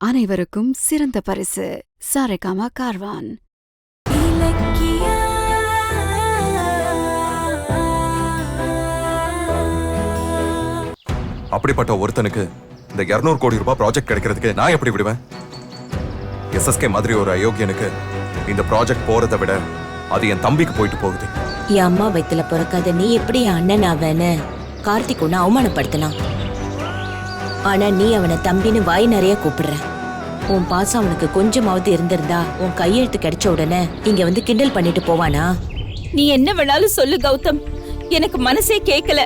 அனைவருக்கும் சிறந்த பரிசு சாரேகாமா கார்வான். அப்படிப்பட்ட ஒருத்தனுக்கு இந்த 200 கோடி ரூபாய் ப்ராஜெக்ட் கிடைக்கிறதுக்கு நான் எப்படி விடுவேன்? எஸ்எஸ்கே மாதிரி ஒரு அயோக்கியனுக்கு இந்த ப்ராஜெக்ட் போறதை விட அது என் தம்பிக்கு போயிட்டு போகுது. என் அம்மா வயித்துல பிறக்காத நீ எப்படி என் அண்ணன் ஆவேன்னு கார்த்திக் ஒன்னு அவமானப்படுத்தலாம். ஆனா நீ அவனை தம்பின்னு வாய் நிறைய கூப்பிடுற. உன் பாசம் அவனுக்கு கொஞ்சமாவது இருந்திருந்தா உன் கையெழுத்து கிடைச்ச உடனே இங்க வந்து கிண்டல் பண்ணிட்டு போவானா? நீ என்ன வேணாலும் சொல்லு கௌதம், எனக்கு மனசே கேக்கல.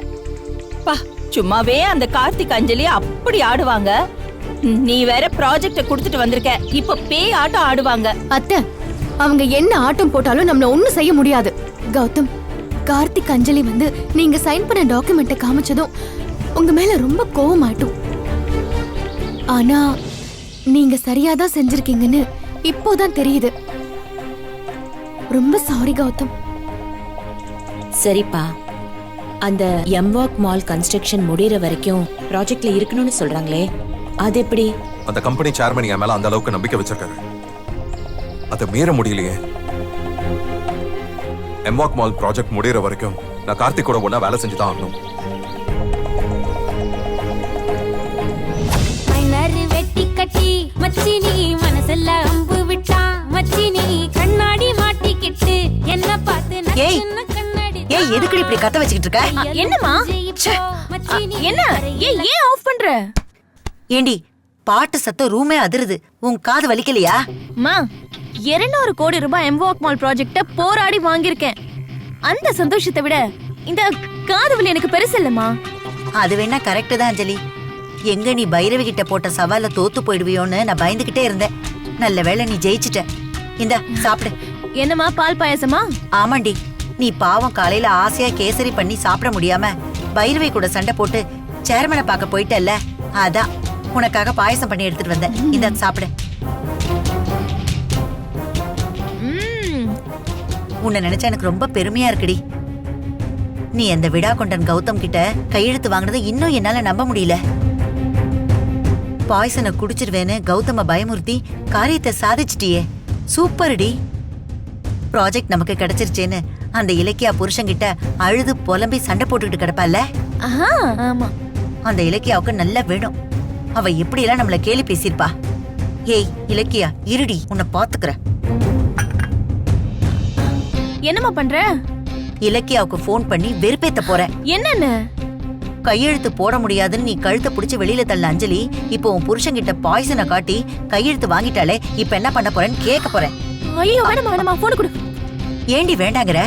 பா, சும்மாவே அந்த கார்த்திக் அஞ்சலி அப்படி ஆடுவாங்க. நீ வேற ப்ராஜெக்ட குடுத்துட்டு வந்திருக்க, இப்ப பேய் ஆட்டம் ஆடுவாங்க. அத்தை, அவங்க என்ன ஆட்டம் போட்டாலும் நம்மள ஒண்ணும் செய்ய முடியாது. கௌதம், கார்த்திக் அஞ்சலி வந்து நீங்க சைன் பண்ண டாக்குமெண்ட்டை காமிச்சதும் உங்க மேல ரொம்ப கோவமாட்டும். ஆனா நீங்க சரியாதான் செஞ்சிருக்கீங்கன்னு இப்போதான் தெரியுது. ரொம்ப சாரி கௌதம். சரிப்பா, அந்த எம்வாக் மால் கன்ஸ்ட்ரக்ஷன் முடியற வரைக்கும் ப்ராஜெக்ட்ல இருக்கணும்னு சொல்றாங்களே, அது எப்படி? அந்த கம்பெனி சேர்மன் என் மேல அந்த அளவுக்கு நம்பிக்கை வச்சிருக்காரு, அதை மீற முடியலையே. எம்வாக் மால் ப்ராஜெக்ட் முடியற வரைக்கும் நான் கார்த்திகோட ஒன்னா வேலை செஞ்சுதான் ஆகணும். மச்சினி மனசெல்ல அம்பு விட்டா, மச்சினி கண்ணாடி மாட்டிக்கிட்டு என்ன பார்த்து ஏய் எதுக்கு இப்படி கத்த வச்சிட்டு இருக்க? என்னம்மா என்ன ஏன் ஆஃப் பண்ற? ஏண்டி பாட்டு சத்தம் ரூமே அதிருது, உன் காது வலிக்கலையா? மா, 200 கோடி ரூபாய் எம்வாக் மால் ப்ராஜெக்ட போராடி வாங்கியிருக்கேன். அந்த சந்தோஷத்தை விட இந்த காது வலி எனக்கு பெருசு இல்லம்மா. அது வேணா கரெக்ட் தான் அஞ்சலி. எங்க நீ பைரவி கிட்ட போட்ட சவால தோத்து போயிடுவியோன்னு நான் பயந்துகிட்டே இருந்தேன். நல்ல வேளை நீ ஜெயிச்சிட்ட. இந்த சாப்பிடு. என்னம்மா, பால் பாயசமா? ஆமாண்டி, நீ பாவம் காலையில ஆசையா கேசரி பண்ணி சாப்பிட முடியாம பைரவி கூட சண்டை போட்டு சேர்மனை பார்க்க போயிட்டல்ல, அதான் உனக்காக பாயசம் பண்ணி எடுத்துட்டு வந்தேன். இந்த சாப்பிடு. உன்னை நினைச்சா எனக்கு ரொம்ப பெருமையா இருக்குடி. நீ அந்த விடா கொண்டன் கௌதம் கிட்ட கையெழுத்து வாங்கினதை இன்னும் என்னால நம்ப முடியல. பாய்சனை குடிச்சிருவேன்னு கௌதம பயமுறுத்தி காரியத்தை சாதிச்சிட்டியே, சூப்பர்டி. ப்ராஜெக்ட் நமக்கு கிடைச்சிருச்சேன்னு அந்த இலக்கியா புருஷன்கிட்ட அழுது புலம்பி சண்டை போட்டுக்கிட்டு கிடப்பால. ஆமா, அந்த இலக்கியாவுக்கு நல்லா வேணும். அவ எப்படி எல்லாம் நம்மள கேலி பேசிருப்பா. ஏய் இலக்கியா, இருடி, உன்னை பாத்துக்கிற. என்னம்மா பண்ற? இலக்கியாவுக்கு போன் பண்ணி வெறுப்பேத்த போற. என்னன்னு? கையெழுத்து போட முடியாதுன்னு நீ கழுத்தை புடிச்சு வெளியில தள்ள அஞ்சலி, இப்போ உன் புருஷன்கிட்ட பாய்சனை காட்டி கையெழுத்து வாங்கிட்டாலே இப்ப என்ன பண்ண போறேன்னு கேட்க போறேன். ஐயோ வேணாமா, வேணாமா, போன் கொடு. ஏண்டி வேண்டாங்கற?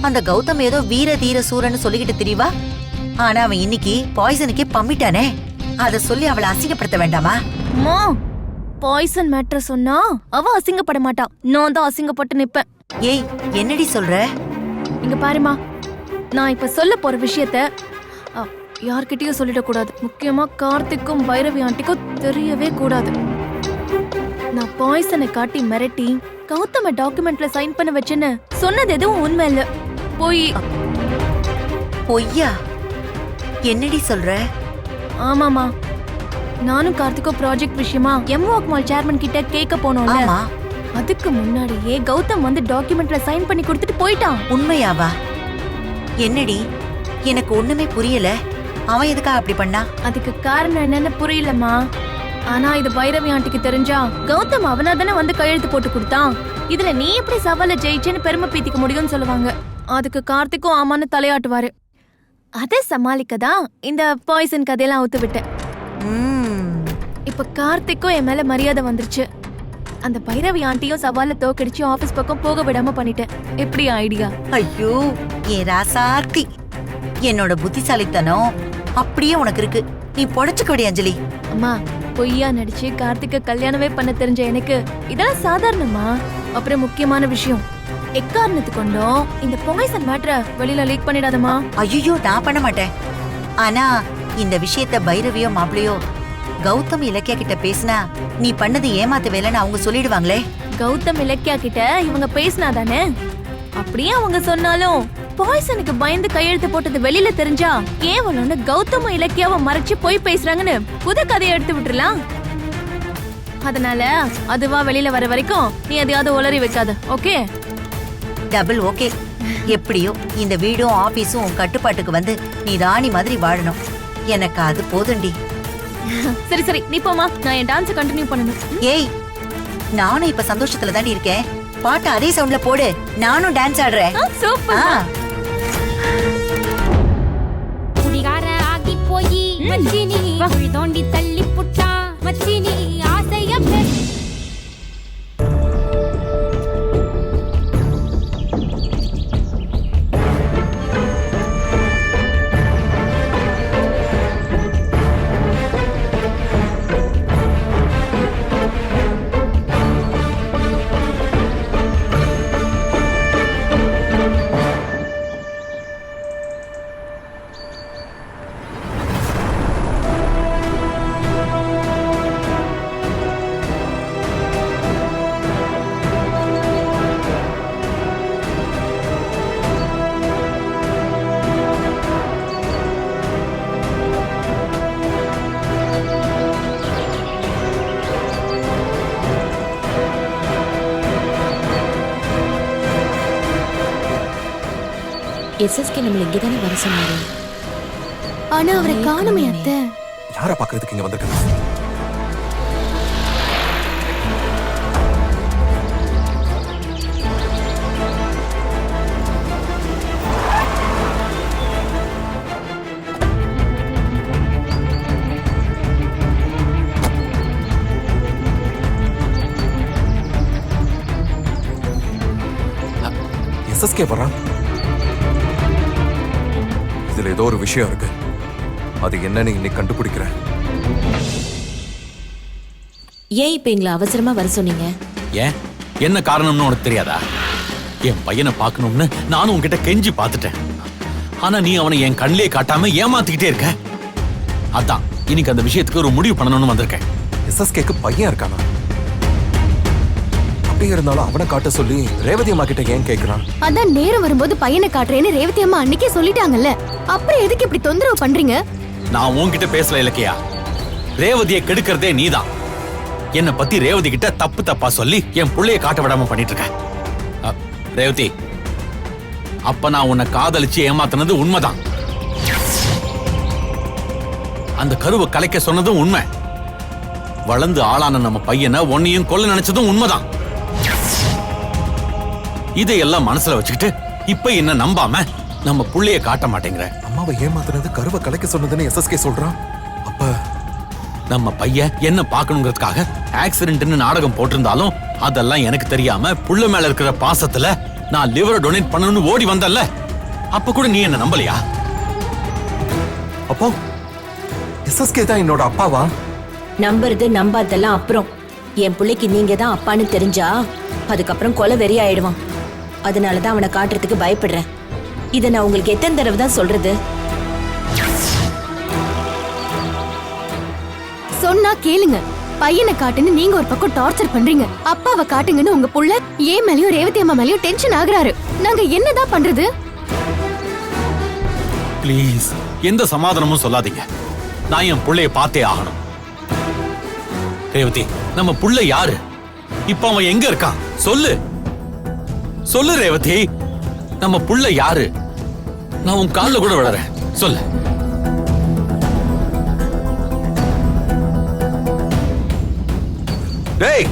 அந்த கௌதம் ஏதோ வீர தீர சூரன்னு சொல்லிக்கிட்டு தெரியவா, ஆனா அவன் இன்னைக்கு பாய்சனுக்கே பம்மிட்டானே. அத சொல்லி அவளை அசிங்கப்படுத்த வேண்டாமா? அம்மா, பாய்சன் மேட்டர் சொன்னா அவ அசிங்கப்பட மாட்டா, நான் தான் அசிங்கப்பட்டு நிப்பேன். ஏய் என்னடி சொல்ற? இங்க பாருமா, நான் இப்ப சொல்ல போற விஷயத்த யார்கிட்டயும் சொல்லிடக்கூடாது. முக்கியமா கார்த்திக்கும் பைரவி ஆண்டிக்கும் தெரியவே கூடாது. நான் பாய்சனை காட்டி மிரட்டி கௌதம டாக்குமெண்ட்ல சைன் பண்ண வச்சேன்னு சொன்னது எதுவும் உண்மை இல்ல, போய். பொய்யா? என்னடி சொல்ற? ஆமாமா, நானும் கார்த்திகோ ப்ராஜெக்ட் விஷயமா எம்வாக் மால் சேர்மன் கிட்ட கேட்க போனோம்ல, அதுக்கு முன்னாடியே கௌதம் வந்து டாக்குமெண்ட்ல சைன் பண்ணி கொடுத்துட்டு போயிட்டான். உண்மையாவா? என்னடி, எனக்கு ஒண்ணுமே புரியல. அவன் எதுக்காக அப்படி பண்ணா? அதுக்கு காரணம் என்னன்னு புரியலமா. ஆனா இது பைரவி ஆண்டிக்கு தெரிஞ்சா கௌதம் அவனா தானே வந்து கையெழுத்து போட்டு கொடுத்தான். இதுல நீ எப்படி சவால ஜெயிச்சேன்னு பெருமை பீத்திக்க முடியும்னு சொல்லுவாங்க. அதுக்கு கார்த்திக்கும் ஆமான்னு தலையாட்டுவாரு. அதை சமாளிக்கதான் இந்த பாய்சன் கதையெல்லாம் அவுத்து விட்டேன். இப்ப கார்த்திக்கும் என் மேல மரியாதை வந்துருச்சு. அந்த பைரவி ஆண்டியும் சவால தோக்கடிச்சு ஆபீஸ் பக்கம் போக விடாம பண்ணிட்டேன். எப்படி ஐடியா? ஐயோ ஏ ராசாத்தி, என்னோட புத்திசாலித்தனம் அப்படியே உனக்கு இருக்கு. நீ பொழைச்சுக்கோடி அஞ்சலி. அம்மா, பொய்யா நடிச்சு கார்த்திக்க கல்யாணமே பண்ண தெரிஞ்ச எனக்கு இதெல்லாம் சாதாரணமா? அப்புறம் முக்கியமான விஷயம், எக்காரணத்து கொண்டோம் இந்த பாய்சன் மேட்டரை வெளியில லீக் பண்ணிடாதமா. ஐயோ நான் பண்ண மாட்டேன். ஆனா இந்த விஷயத்த பைரவியோ மாப்பிளையோ கௌதம் இலக்கியா கிட்ட பேசினா நீ பண்ணது ஏமாத்த வேலைன்னு அவங்க சொல்லிடுவாங்களே. கௌதம் இலக்கியா கிட்ட இவங்க பேசினாதானே? அப்படியே அவங்க சொன்னாலும் பாய்சனுக்கு பயந்து கையெழுத்து போட்டது வெளியில தெரிஞ்சா கேவலம்னு கௌதம இலக்கியாவை மறைச்சு போய் பேசுறாங்கன்னு புது கதையை எடுத்து விட்டுறலாம். அதனால அதுவா வெளியில வர வரைக்கும் நீ எதையாவது உளறி வைக்காத. ஓகே? Double okay. எப்படியோ இந்த வீடும் ஆபீஸும் உன் கட்டுப்பாட்டுக்கு வந்து நீ ராணி மாதிரி வாழணும். எனக்கு அது போதும்டி. சரி சரி, நீ போமா, நான் என் டான்ஸ் கண்டினியூ பண்ணணும். ஏய், நானும் இப்ப சந்தோஷத்துல தாண்டி இருக்கேன். பாட்டு அதே சவுண்ட்ல போடு, நானும் டான்ஸ் ஆடுறேன். சூப்பர். ஆ. குடிகார ஆகி போய் மச்சினி குழி தோண்டி தள்ளி புட்டா மச்சினி ஆசைய எஸ்எஸ்கே நம்மள இங்கதானே வர சொன்னாரு. ஆனா அவரை காணுமே அத்தை. யாரை பாக்குறதுக்கு இங்க வந்திருக்காங்க? எஸ்எஸ்கே வரான். இதுல ஏதோ ஒரு விஷயம் இருக்கு. அது என்னன்னு இன்னைக்கு கண்டுபிடிக்கிறேன். ஏன் இப்ப எங்களை அவசரமா வர சொன்னீங்க? ஏன் என்ன காரணம்னு உனக்கு தெரியாதா? என் பையனை பார்க்கணும்னு நானும் உன்கிட்ட கெஞ்சி பார்த்துட்டேன். ஆனா நீ அவனை என் கண்ணிலே காட்டாம ஏமாத்திக்கிட்டே இருக்க. அதான் இன்னைக்கு அந்த விஷயத்துக்கு ஒரு முடிவு பண்ணணும்னு வந்திருக்கேன். எஸ்எஸ்கேக்கு பையன் இருக்கானா? அப்படியே இருந்தாலும் அவனை காட்ட சொல்லி ரேவதி அம்மா கிட்ட ஏன் கேக்குறான்? அதான் நேரம் வரும்போது பையனை காட்டுறேன்னு ரேவதி அம்மா அன்னைக்கே சொல்லிட்டாங்கல்ல. அப்புறம் எதுக்கு இப்படி தொந்தரவு பண்றீங்க? நான் உன்கிட்ட பேசல இலக்கியா. ரேவதியை கெடுக்கிறதே நீதான். என்னை பத்தி ரேவதி கிட்ட தப்பு தப்பா சொல்லி என் புள்ளைய காட்ட விடாம பண்ணிட்டு இருக்க. ரேவதி, அப்ப நான் உன்னை காதலிச்சு ஏமாத்தினது உண்மைதான். அந்த கருவை கலைக்க சொன்னதும் உண்மை. வளர்ந்து ஆளான நம்ம பையனை உன்னையும் கொல்ல நினைச்சதும் உண்மைதான். இதையெல்லாம் மனசுல வச்சுக்கிட்டு இப்ப என்ன நம்பாம நம்ம புள்ளைய காட்ட மாட்டேங்கிற. அம்மாவை ஏமாத்துறது கருவை கலைக்க சொன்னதுன்னு எஸ்எஸ்கே சொல்றான். அப்ப நம்ம பையன் என்ன பார்க்கணுங்கிறதுக்காக ஆக்சிடென்ட்னு நாடகம் போட்டிருந்தாலும் அதெல்லாம் எனக்கு தெரியாம புள்ள மேல இருக்கிற பாசத்துல நான் லிவரை டொனேட் பண்ணணும்னு ஓடி வந்தல்ல. அப்ப கூட நீ என்ன நம்பலையா? அப்போ எஸ்எஸ்கே தான் என்னோட அப்பாவா? நம்புறது நம்பாதெல்லாம் அப்புறம். என் பிள்ளைக்கு நீங்க தான் அப்பான்னு தெரிஞ்சா அதுக்கப்புறம் கொலை வெறி ஆயிடுவான். அதனாலதான் அவனை காட்டுறதுக்கு பயப்படுறேன். இதை நான் உங்களுக்கு எத்தனை தடவை தான் சொல்றது? சொன்னா கேளுங்க. பையனை காட்டுன்னு நீங்க ஒரு பக்கம் டார்ச்சர் பண்றீங்க. அப்பாவை காட்டுங்கன்னு உங்க புள்ள ஏன் மேலயும் ரேவதி அம்மா மேலயும் டென்ஷன் ஆகுறாரு. நாங்க என்னதான் பண்றது? ப்ளீஸ் எந்த சமாதானமும் சொல்லாதீங்க. நான் என் புள்ளைய பார்த்தே ஆகணும். ரேவதி, நம்ம புள்ள யாரு? இப்ப அவன் எங்க இருக்கான்? சொல்லு சொல்லு ரேவதி, நம்ம புள்ள யாரு? நான் உன் கால்ல கூட விடுறேன், சொல்லு. டேய்,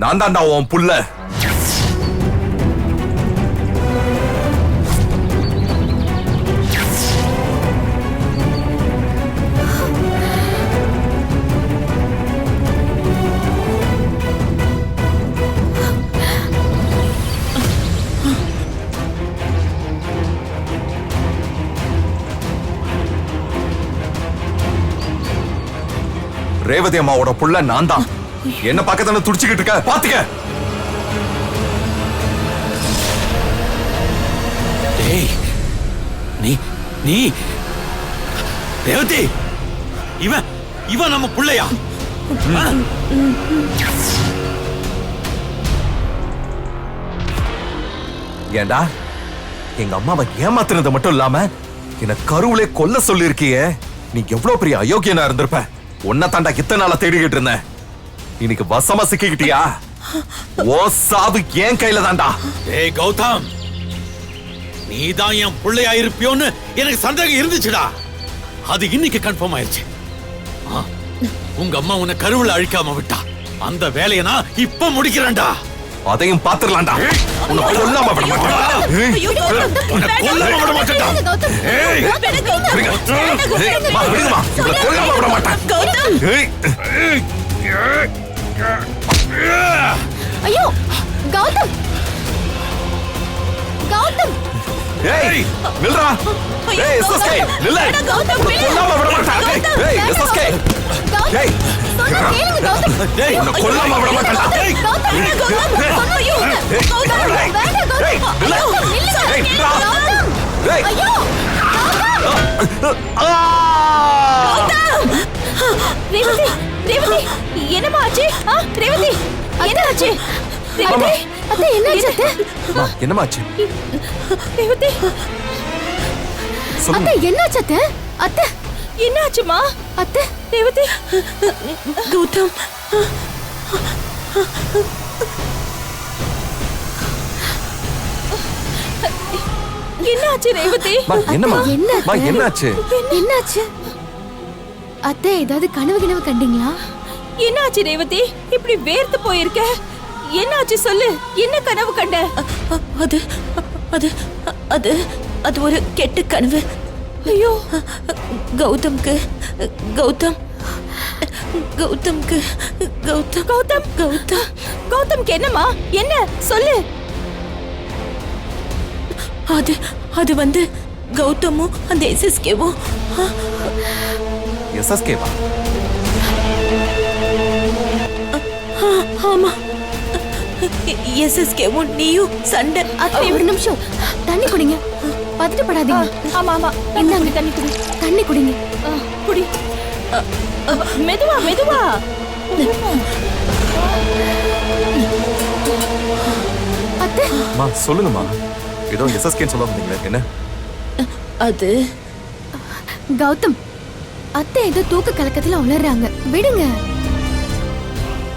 நான் தான்டா உன் புள்ள. ரேவதி அம்மாவோட புள்ள நான் தான். என்ன பக்கத்துல துடிச்சுக்கிட்டு இருக்க, பாத்துக்க. டேய், நீ நீ ரேவதி, இவன் இவன் நம்ம புள்ளையா? ஏண்டா, எங்க அம்மாவை ஏமாத்துறது மட்டும் இல்லாம என்ன கருவிலே கொல்ல சொல்லிருக்கியே, நீ எவ்வளவு பெரிய அயோக்கியனா இருந்திருப்ப. உன்னை தாண்டா இத்தனை நாளா தேடிக்கிட்டு இருந்தேன். இன்னைக்கு வசமா சிக்கிக்கிட்டியா? ஓ சாவு என் கையில தாண்டா. ஏய் கௌதம், நீதான் என் பிள்ளையா இருப்பியோன்னு எனக்கு சந்தேகம் இருந்துச்சுடா. அது இன்னைக்கு கன்ஃபார்ம் ஆயிருச்சு. உங்க அம்மா உன்னை கருவுல அழிக்காம விட்டா. அந்த வேலையை நான் இப்ப முடிக்கிறேன்டா. அதையும் பாத்துடலாம்டா. உன்னை கொல்லாம விட மாட்டேன். உன்னை கொல்லாம விட மாட்டேன்டா. ஏய், மா, விடுங்கம்மா. இவளை கொல்லாம விட மாட்டேன். ஏய். ஐயோ கௌதம், கௌதம், ஏய், நில்றா. ஏய், SSK, நில்லு. உன்னை கொல்லாம விட மாட்டேன். ஏய், SSK. ஏய், சொன்னா கேளுங்க கௌதம். ஏய், உன்னை கொல்லாம விட மாட்டேன்டா. ஏய், கௌதம், கௌதம், சொன்னா ஐயோ. கௌதம், வேண்டாம் கௌதம். ஏய், நில்லு. ஐயோ, நில்லுங்க. ஏய், நில்றா. கௌதம், ஏய். ஐயோ, ஆ! ரேவதி, ரேவதி, என்னம்மா ஆச்சு? ரேவதி, என்ன ஆச்சு? ரேவதி, அத்தை என்னாச்சு அத்தை? அம்மா, என்னமாச்சு? ரேவதி, சொல்லுங்க. அத்தை என்னாச்சு அத்தை? அத்தை என்ன ஆச்சுமா? அத்தை, ரேவதி, கௌதம், என்ன ஆச்சு ரேவதி? அம்மா, என்னம்மா? என்ன? அம்மா, என்னாச்சு? என்னாச்சு? அத்தை ஏதாவது கனவு கண்டீங்களா? என்ன ஆச்சு ரேவதி? இப்படி வேர்த்து போயிருக்க. என்ன ஆச்சு சொல்லு. என்ன கனவு கண்ட? அது அது அது அது ஒரு கெட்ட கனவு. ஐயோ, கௌதம்க்கு கௌதம் கௌதம்க்கு கௌதம் கௌதம், கௌதம் கௌதம்க்கு என்னம்மா? என்ன சொல்லு. அது அது வந்து கௌதமும் அந்த SSKவும் SSK வா? ஆமா, SSKவும் நீயும் சண்டை. அத்தை ஒரு நிமிஷம் தண்ணி குடிங்க. பதட்டப்படாதீங்க. ஆமா ஆமா, இந்தாங்க தண்ணி குடி. தண்ணி குடிங்க. குடி. மெதுவா மெதுவா. அத்தை அம்மா, சொல்லுங்கம்மா. ஏதோ SSKன்னு சொல்ல வந்தீங்களே, என்ன? அது கௌதம், அத்தை ஏதோ தூக்க கலக்கத்துல உளறாங்க. விடுங்க.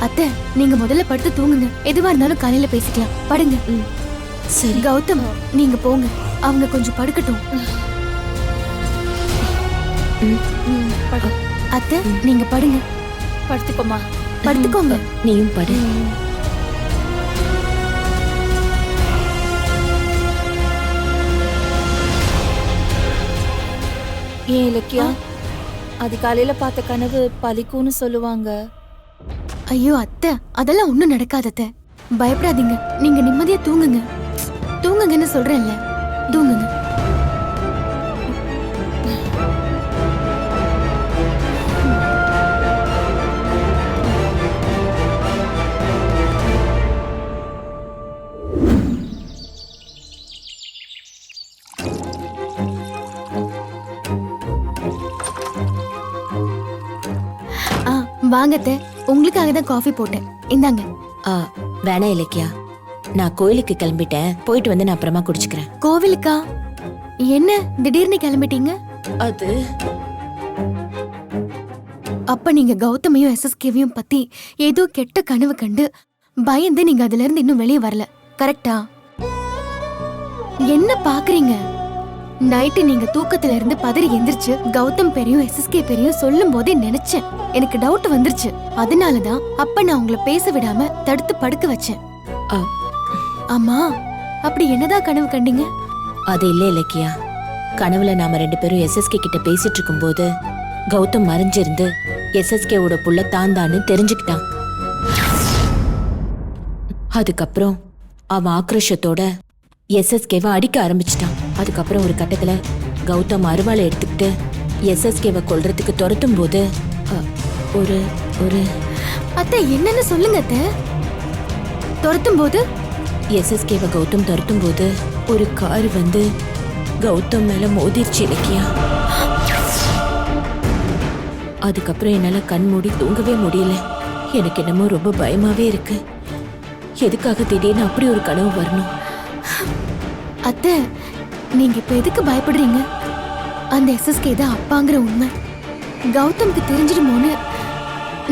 அத்தை நீங்க முதல்ல படுத்து தூங்குங்க. எதுவா இருந்தாலும் காலையில பேசிக்கலாம். படுங்க. சரி. கௌதம் நீங்க போங்க. அவங்க கொஞ்சம் படுக்கட்டும். அத்தை நீங்க படுங்க. படுத்துக்கோமா. படுத்துக்கோங்க. நீயும் படு. ஏன் இலக்கியா, அது காலையில பார்த்த கனவு பலிக்கும்னு சொல்லுவாங்க. ஐயோ அத்தை, அதெல்லாம் ஒண்ணும் நடக்காது அத்தை. பயப்படாதீங்க. நீங்க நிம்மதியா தூங்குங்க. தூங்குங்கன்னு சொல்றேன்ல, தூங்குங்க. வாங்க அத்தை, உங்களுக்காக தான் காஃபி போட்டேன். இந்தாங்க. வேணா இலக்கியா, நான் கோயிலுக்கு கிளம்பிட்டேன். போயிட்டு வந்து நான் அப்புறமா குடிச்சுக்கிறேன். கோவிலுக்கா? என்ன திடீர்னு கிளம்பிட்டீங்க? அது அப்ப நீங்க கௌதமையும் SSKவையும் பத்தி ஏதோ கெட்ட கனவு கண்டு பயந்து நீங்க அதுல இருந்து இன்னும் வெளியே வரல, கரெக்டா? என்ன பாக்குறீங்க? நைட்டு நீங்க தூக்கத்துல இருந்து பதறி எந்திரிச்சு கௌதம் பேரையும் SSK பேரையும் சொல்லும் போதே நினைச்சேன். எனக்கு டவுட் வந்துருச்சு. அதனாலதான் அப்ப நான் உங்களை பேச விடாம தடுத்து படுக்க வச்சேன். ஆமா, அப்படி என்னதான் கனவு கண்டீங்க? அது இல்ல இலக்கியா, கனவுல நாம 2 பேரும் SSK கிட்ட பேசிட்டு இருக்கும்போது கௌதம் மறைஞ்சிருந்து SSKவோட புள்ள தாந்தான்னு தெரிஞ்சுக்கிட்டான். அதுக்கப்புறம் அவன் ஆக்ரோஷத்தோட SSKவை அடிக்க ஆரம்பிச்சிட்டான். அதுக்கப்புறம் ஒரு கட்டத்துல கௌதம் அருவாளை எடுத்துக்கிட்டு SSKவை கொல்றதுக்கு துரத்தும் போது ஒரு ஒரு அத்தை என்னன்னு சொல்லுங்க அத்தை. துரத்தும் போது SSKவை கௌதம் துரத்தும் போது ஒரு கார் வந்து கௌதம் மேல மோதிருச்சு இலக்கியா. அதுக்கப்புறம் என்னால கண் மூடி தூங்கவே முடியல. எனக்கு என்னமோ ரொம்ப பயமாவே இருக்கு. எதுக்காக திடீர்னு அப்படி ஒரு கனவு வரணும்? அத்தை நீங்க இப்ப எதுக்கு பயப்படுறீங்க? அந்த எஸ்எஸ்கே தான் அப்பாங்கிற உண்மை கௌதம்க்கு தெரிஞ்சிடுமோன்னு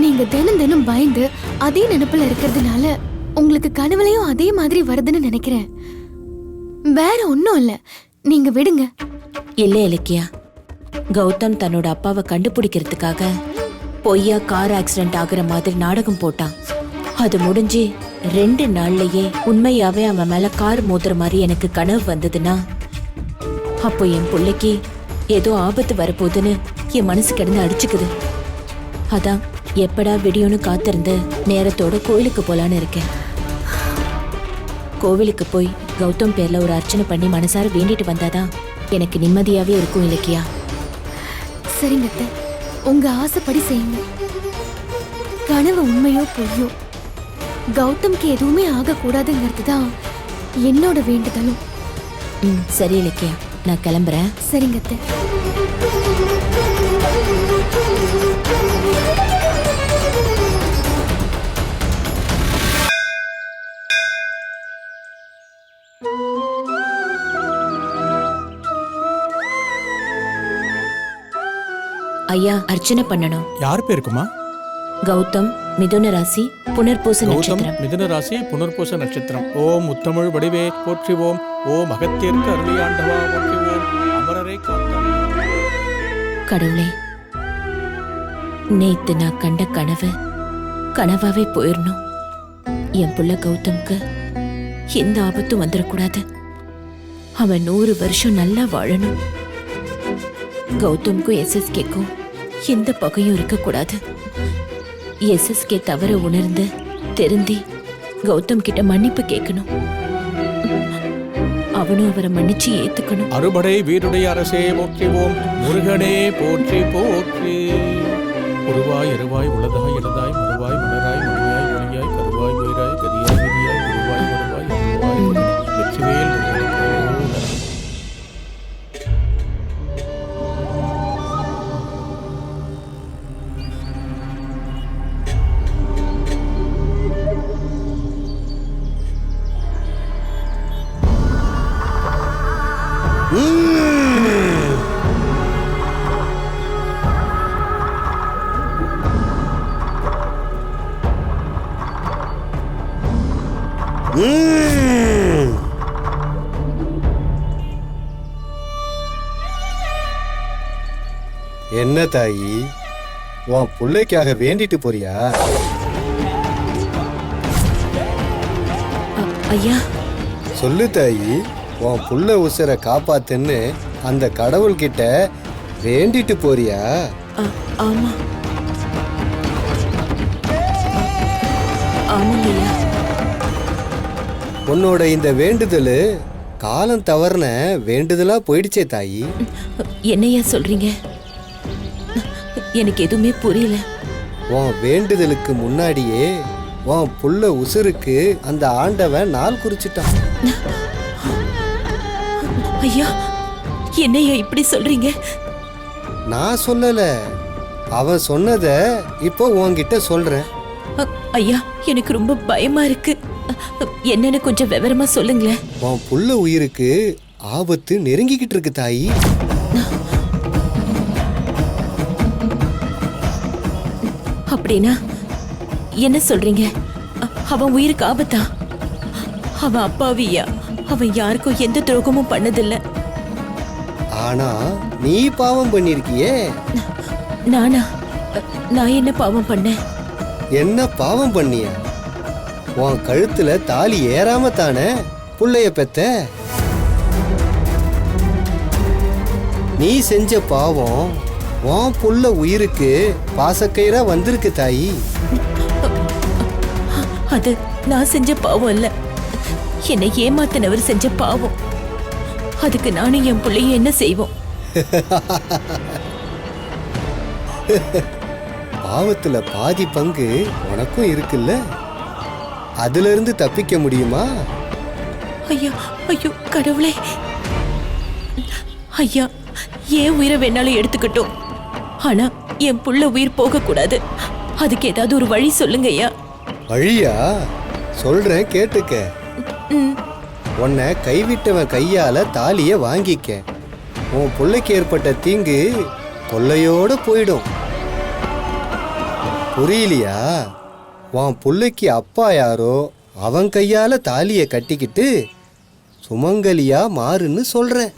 நீங்க தினம் தினம் பயந்து அதே நினைப்புல இருக்கிறதுனால உங்களுக்கு கனவுலையும் அதே மாதிரி வருதுன்னு நினைக்கிறேன். வேற ஒண்ணும் இல்ல, நீங்க விடுங்க. இல்ல இலக்கியா, கௌதம் தன்னோட அப்பாவை கண்டுபிடிக்கிறதுக்காக பொய்யா கார் ஆக்சிடென்ட் ஆகுற மாதிரி நாடகம் போட்டான். அது முடிஞ்சு 2 நாள்லயே உண்மையாவே அவன் மேல கார் மோதுற மாதிரி எனக்கு கனவு வந்ததுன்னா அப்போ என் பிள்ளைக்கு ஏதோ ஆபத்து வரப்போகுதுன்னு என் மனசு கிடந்து அடிச்சுக்குது. அதான் எப்படா விடியோன்னு காத்திருந்து நேரத்தோட கோயிலுக்கு போலான்னு இருக்கேன். கோவிலுக்கு போய் கௌதம் பேர்ல ஒரு அர்ச்சனை பண்ணி மனசார வேண்டிட்டு வந்தாதான் எனக்கு நிம்மதியாவே இருக்கும் இலக்கியா. சரிங்க அத்தை, உங்க ஆசைப்படி செய்யுங்க. கனவு உண்மையோ பொய்யோ கௌதம்க்கு எதுவுமே ஆகக்கூடாதுங்கிறது தான் என்னோட வேண்டுதலும். சரி இலக்கியா, நான் கிளம்புறேன். சரிங்க அத்தை. ஐயா, அர்ச்சனை பண்ணணும். யார் பேருக்குமா? கௌதம், மிதுன ராசி, புனர்பூச கௌதம், நட்சத்திரம். மிதுன ராசி, புனர்பூச நட்சத்திரம். ஓம் முத்தமிழ் வடிவே போற்றிவோம். ஓம் அகத்தியர்க்கு அருளியாண்டவா போற்றிவோம். அமரரை காத்தோம். கடவுளே, நேத்து நான் கண்ட கனவு கனவாவே போயிடணும். என் புள்ள கௌதம்க்கு எந்த ஆபத்தும் வந்துடக்கூடாது. அவன் 100 வருஷம் நல்லா வாழணும். கௌதம்க்கும் எஸ்எஸ்கேக்கும் எந்த பகையும் இருக்கக்கூடாது. எஸ்எஸ்கே தவற உணர்ந்து திருந்தி கௌதம் கிட்ட மன்னிப்பு கேட்கணும். அவனும் அவரை மன்னிச்சு ஏத்துக்கணும். அறுபடை வீருடைய அரசே போற்றிவோம். முருகனே போற்றி போற்றி. உருவாய் எருவாய் உளதாய் இடதாய் மறுவாய் மலராய் மணியாய் ஒளியாய் கருவாய் உயிராய் கதியாய் விதியாய் குருவாய் வருவாய் அருவாய் வெற்றிவேல் முருகனுக்கு. என்ன தாயி, உன் பிள்ளைக்காக வேண்டிட்டு போறியா? ஐயா, சொல்லு தாயி, உன் புள்ள உசுரை காப்பாத்துன்னு அந்த கடவுள்கிட்ட வேண்டிட்டு போறியா? ஆமா ஆமாங்க ஐயா. உன்னோட இந்த வேண்டுதல் காலம் தவறுன வேண்டுதலா போயிடுச்சே தாயி. என்னையா சொல்றீங்க? எனக்கு எதுவுமே புரியல. உன் வேண்டுதலுக்கு முன்னாடியே உன் புள்ள உசுருக்கு அந்த ஆண்டவன் நாள் குறிச்சிட்டான். ஐயா, என்னையா இப்படி சொல்றீங்க? நான் சொல்லல, அவன் சொன்னத இப்போ உன்கிட்ட சொல்றேன். ஐயா, எனக்கு ரொம்ப பயமா இருக்கு. என்னன்னு கொஞ்சம் விவரமா சொல்லுங்களேன். உன் புள்ள உயிருக்கு ஆபத்து நெருங்கிக்கிட்டு இருக்கு தாயி. அப்படின்னா என்ன சொல்றீங்க? அவன் உயிருக்கு ஆபத்தா? அவன் அப்பாவியா? அவன் யாருக்கும் எந்த துரோகமும் பண்ணதில்ல. ஆனா நீ பாவம் பண்ணிருக்கியே. நானா? நான் என்ன பாவம் பண்ணேன்? என்ன பாவம் பண்ணிய? உன் கழுத்துல தாலி ஏறாம தானே புள்ளைய பெத்த. நீ செஞ்ச பாவம் உன் புள்ள உயிருக்கு பாசக்கயிறா வந்திருக்கு தாயி. அது நான் செஞ்ச பாவம் இல்ல, என்னை ஏமாத்தினவர் செஞ்ச பாவம். அதுக்கு நானும் என் பிள்ளையும் என்ன செய்வோம்? பாவத்துல பாதி பங்கு உனக்கும் இருக்குல்ல, அதுல இருந்து தப்பிக்க முடியுமா? ஐயா, ஐயோ கடவுளே! ஐயா, ஏன் உயிரை வேணாலும் எடுத்துக்கிட்டோம், ஆனா என் புள்ள உயிர் போக கூடாது. அதுக்கு ஏதாவது ஒரு வழி சொல்லுங்க ஐயா. வழியா? சொல்றேன் கேட்டுக்க. உன்னை கைவிட்டவன் கையால தாலிய வாங்கிக்க. உன் பிள்ளைக்கு ஏற்பட்ட தீங்கு தொல்லையோட போயிடும். புரியலையா? உன் பிள்ளைக்கு அப்பா யாரோ அவன் கையால தாலியை கட்டிக்கிட்டு சுமங்கலியா மாறுன்னு சொல்றேன்.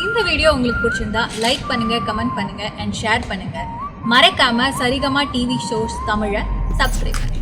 இந்த வீடியோ உங்களுக்கு பிடிச்சிருந்தா லைக் பண்ணுங்க, கமெண்ட் பண்ணுங்க அண்ட் ஷேர் பண்ணுங்க. மறக்காம சரிகமா டிவி ஷோஸ் தமிழை சப்ஸ்கிரைப் பண்ணுங்க.